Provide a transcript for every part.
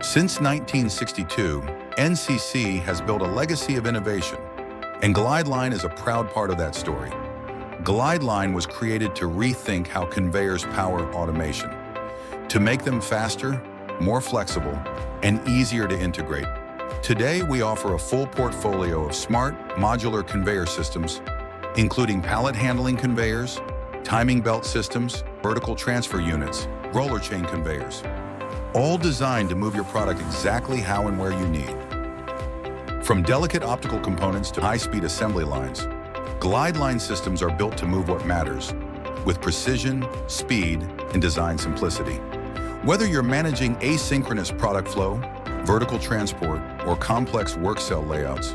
Since 1962, NCC has built a legacy of innovation, and GlideLine is a proud part of that story. GlideLine was created to rethink how conveyors power automation, to make them faster, more flexible, and easier to integrate. Today, we offer a full portfolio of smart, modular conveyor systems, including pallet handling conveyors, timing belt systems, vertical transfer units, roller chain conveyors, all designed to move your product exactly how and where you need. From delicate optical components to high-speed assembly lines, GlideLine systems are built to move what matters, with precision, speed, and design simplicity. Whether you're managing asynchronous product flow, vertical transport, or complex work cell layouts,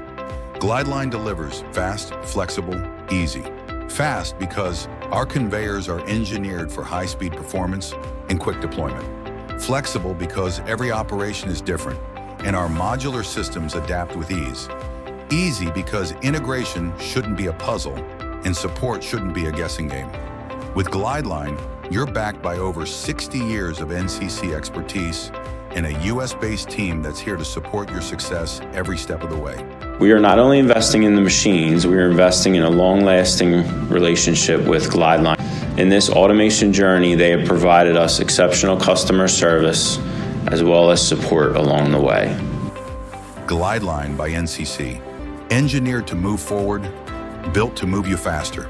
GlideLine delivers fast, flexible, easy. Fast because our conveyors are engineered for high-speed performance and quick deployment. Flexible because every operation is different, and our modular systems adapt with ease. Easy because integration shouldn't be a puzzle, and support shouldn't be a guessing game. With GlideLine, you're backed by over 60 years of NCC expertise and a US-based team that's here to support your success every step of the way. We are not only investing in the machines, we are investing in a long-lasting relationship with GlideLine. In this automation journey, they have provided us exceptional customer service as well as support along the way. GlideLine by NCC, engineered to move forward, built to move you faster.